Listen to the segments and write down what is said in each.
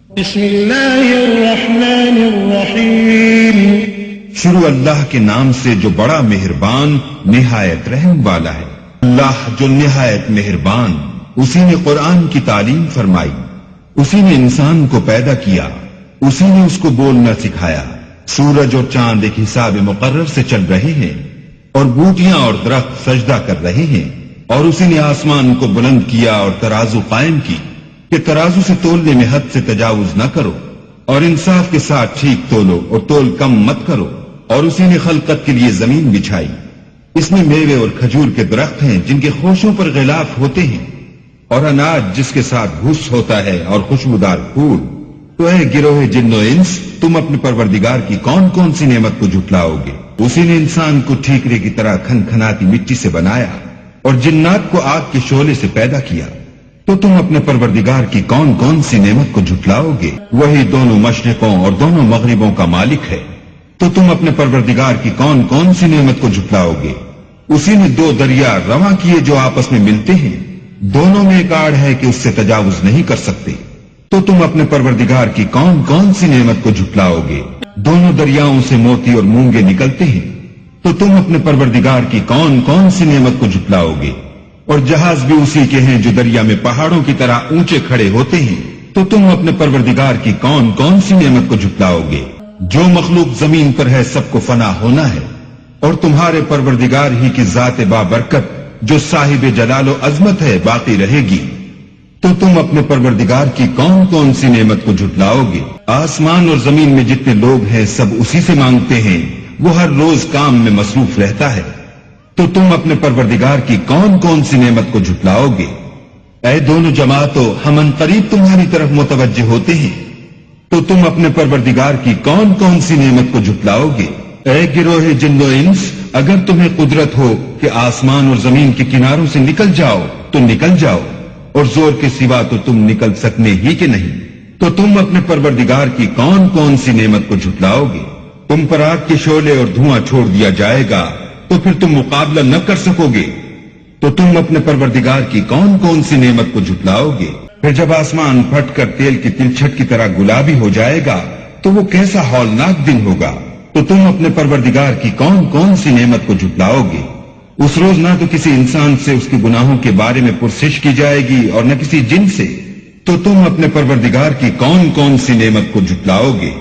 بسم اللہ الرحمن الرحیم، شروع اللہ کے نام سے جو بڑا مہربان نہایت رحم والا ہے۔ اللہ جو نہایت مہربان، اسی نے قرآن کی تعلیم فرمائی، اسی نے انسان کو پیدا کیا، اسی نے اس کو بولنا سکھایا۔ سورج اور چاند ایک حساب مقرر سے چل رہے ہیں، اور بوٹیاں اور درخت سجدہ کر رہے ہیں، اور اسی نے آسمان کو بلند کیا اور ترازو قائم کی کہ ترازو سے تولنے میں حد سے تجاوز نہ کرو، اور انصاف کے ساتھ ٹھیک تولو اور تول کم مت کرو۔ اور اسی نے خلقت کے لیے زمین بچھائی، اس میں میوے اور کھجور کے درخت ہیں جن کے خوشوں پر غلاف ہوتے ہیں، اور اناج جس کے ساتھ بھوس ہوتا ہے، اور خوشبودار پھول۔ تو اے گروہ جن و انس، تم اپنے پروردگار کی کون کون سی نعمت کو جھٹلاؤ گے؟ اسی نے انسان کو ٹھیکرے کی طرح کھنکھناتی مٹی سے بنایا اور جنات کو آگ کے شعلے سے پیدا کیا۔ تو تم اپنے پروردگار کی کون کون سی نعمت کو جھٹلاؤ گے؟ وہی دونوں مشرقوں اور دونوں مغربوں کا مالک ہے۔ تو تم اپنے پروردگار کی کون کون سی نعمت کو جھٹلاؤ گے؟ اسی نے دو دریا رواں کیے جو آپس میں ملتے ہیں، دونوں میں ایک آڑ ہے کہ اس سے تجاوز نہیں کر سکتے۔ تو تم اپنے پروردگار کی کون کون سی نعمت کو جھٹلاؤ گے؟ دونوں دریاؤں سے موتی اور مونگے نکلتے ہیں۔ تو تم اپنے پروردگار کی کون کون سی نعمت کو جھٹلاؤ گے؟ اور جہاز بھی اسی کے ہیں جو دریا میں پہاڑوں کی طرح اونچے کھڑے ہوتے ہیں۔ تو تم اپنے پروردگار کی کون کون سی نعمت کو جھٹلاؤ گے؟ جو مخلوق زمین پر ہے سب کو فنا ہونا ہے، اور تمہارے پروردگار ہی کی ذات بابرکت جو صاحب جلال و عظمت ہے باقی رہے گی۔ تو تم اپنے پروردگار کی کون کون سی نعمت کو جھٹلاؤ گے؟ آسمان اور زمین میں جتنے لوگ ہیں سب اسی سے مانگتے ہیں، وہ ہر روز کام میں مصروف رہتا ہے۔ تو تم اپنے پروردگار کی کون کون سی نعمت کو جھٹلاؤ گے؟ اے دونوں جماعتوں، ہم ان قریب تمہاری طرف متوجہ ہوتے ہیں۔ تو تم اپنے پروردگار کی کون کون سی نعمت کو جھٹلاؤ گے؟ اے گروہ جن و انس، اگر تمہیں قدرت ہو کہ آسمان اور زمین کے کناروں سے نکل جاؤ تو نکل جاؤ، اور زور کے سوا تو تم نکل سکنے ہی کہ نہیں۔ تو تم اپنے پروردگار کی کون کون سی نعمت کو جھٹلاؤ گے؟ تم پر آگ کے شعلے اور دھواں چھوڑ دیا جائے گا تو پھر تم مقابلہ نہ کر سکو گے۔ تو تم اپنے پروردگار کی کون کون سی نعمت کو جھٹلاؤ گے؟ پھر جب آسمان پھٹ کر تیل کی تلچھٹ کی طرح گلابی ہو جائے گا تو وہ کیسا ہولناک دن ہوگا۔ تو تم اپنے پروردگار کی کون کون سی نعمت کو جھٹلاؤ گے؟ اس روز نہ تو کسی انسان سے اس کے گناہوں کے بارے میں پرسش کی جائے گی اور نہ کسی جن سے۔ تو تم اپنے پروردگار کی کون کون سی نعمت کو جھٹلاؤ گے؟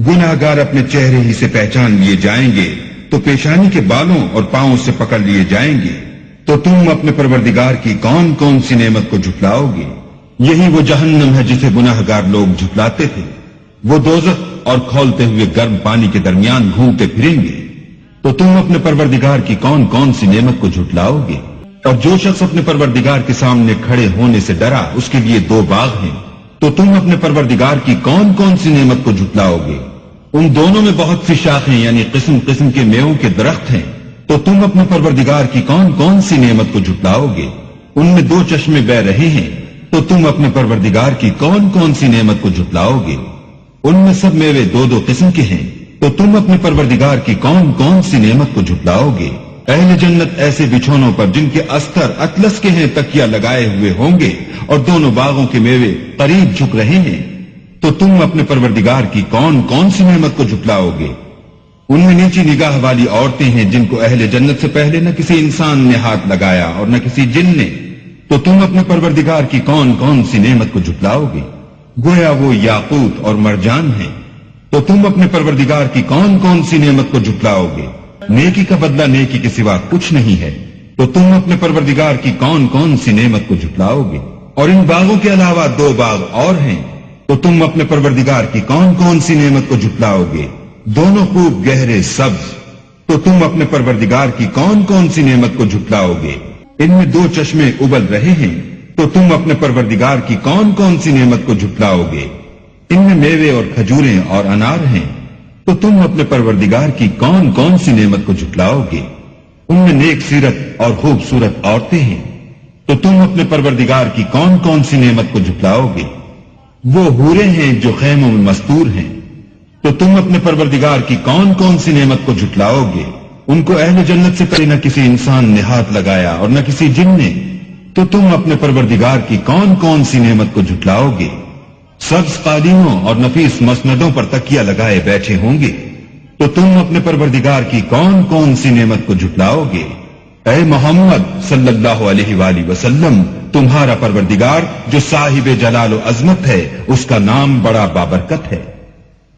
گناہگار اپنے چہرے ہی سے پہچان لیے جائیں گے تو پیشانی کے بالوں اور پاؤں سے پکڑ لیے جائیں گے۔ تو تم اپنے پروردگار کی کون کون سی نعمت کو جھٹلاؤ گے؟ یہی وہ جہنم ہے جسے گناہگار لوگ جھٹلاتے تھے، وہ دوزخ اور کھولتے ہوئے گرم پانی کے درمیان گھومتے پھریں گے۔ تو تم اپنے پروردگار کی کون کون سی نعمت کو جھٹلاؤ گے؟ اور جو شخص اپنے پروردگار کے سامنے کھڑے ہونے سے ڈرا اس کے لیے دو باغ ہیں۔ تو تم اپنے پروردگار کی کون کون سی نعمت کو جھٹلاؤ گے؟ ان دونوں میں بہت سی شاخیں یعنی قسم قسم کے میووں کے درخت ہیں۔ تو تم اپنے پروردگار کی کون کون سی نعمت کو جھٹلاؤ گے؟ ان میں دو چشمے بہ رہے ہیں۔ تو تم اپنے پروردگار کی کون کون سی نعمت کو جھٹلاؤ گے؟ ان میں سب میوے دو دو قسم کے ہیں۔ تو تم اپنے پروردگار کی کون کون سی نعمت کو جھٹلاؤ گے؟ اہل جنت ایسے بچھونوں پر جن کے استر اطلس کے ہیں تکیا لگائے ہوئے ہوں گے، اور دونوں باغوں کے میوے قریب جھک رہے ہیں۔ تو تم اپنے پروردگار کی کون کون سی نعمت کو جھٹلاؤ گے؟ ان میں نیچی نگاہ والی عورتیں ہیں جن کو اہل جنت سے پہلے نہ کسی انسان نے ہاتھ لگایا اور نہ کسی جن نے۔ تو تم اپنے پروردگار کی کون کون سی نعمت کو جھٹلاؤ گے؟ گویا وہ یاقوت اور مرجان ہیں۔ تو تم اپنے پروردگار کی کون کون سی نعمت کو جھٹلاؤ گے؟ نیکی کا بدلہ نیکی کے سوا کچھ نہیں ہے۔ تو تم اپنے پروردگار کی کون کون سی نعمت کو جھٹلاؤ گے؟ اور ان باغوں کے علاوہ دو باغ اور ہیں۔ تو تم اپنے پروردگار کی کون کون سی نعمت کو جھٹلاؤ گے؟ دونوں خوب گہرے سبز۔ تو تم اپنے پروردگار کی کون کون سی نعمت کو جھٹلاؤ گے؟ ان میں دو چشمے ابل رہے ہیں۔ تو تم اپنے پروردگار کی کون کون سی نعمت کو جھٹلاؤ گے؟ ان میں میوے اور کھجوریں اور انار ہیں۔ تو تم اپنے پروردگار کی کون کون سی نعمت کو جھٹلاؤ گے؟ ان میں نیک سیرت اور خوبصورت عورتیں ہیں۔ تو تم اپنے پروردگار کی کون کون سی نعمت کو جھٹلاؤ گے؟ وہ حوریں ہیں جو خیموں میں مستور ہیں۔ تو تم اپنے پروردگار کی کون کون سی نعمت کو جھٹلاؤ گے؟ ان کو اہل جنت سے پہلے نہ کسی انسان نے ہاتھ لگایا اور نہ کسی جن نے۔ تو تم اپنے پروردگار کی کون کون سی نعمت کو جھٹلاؤ گے؟ سبز قالینوں اور نفیس مسندوں پر تکیہ لگائے بیٹھے ہوں گے، تو تم اپنے پروردگار کی کون کون سی نعمت کو جھٹلاؤ گے؟ اے محمد صلی اللہ علیہ وآلہ وسلم، تمہارا پروردگار جو صاحب جلال و عظمت ہے، اس کا نام بڑا بابرکت ہے۔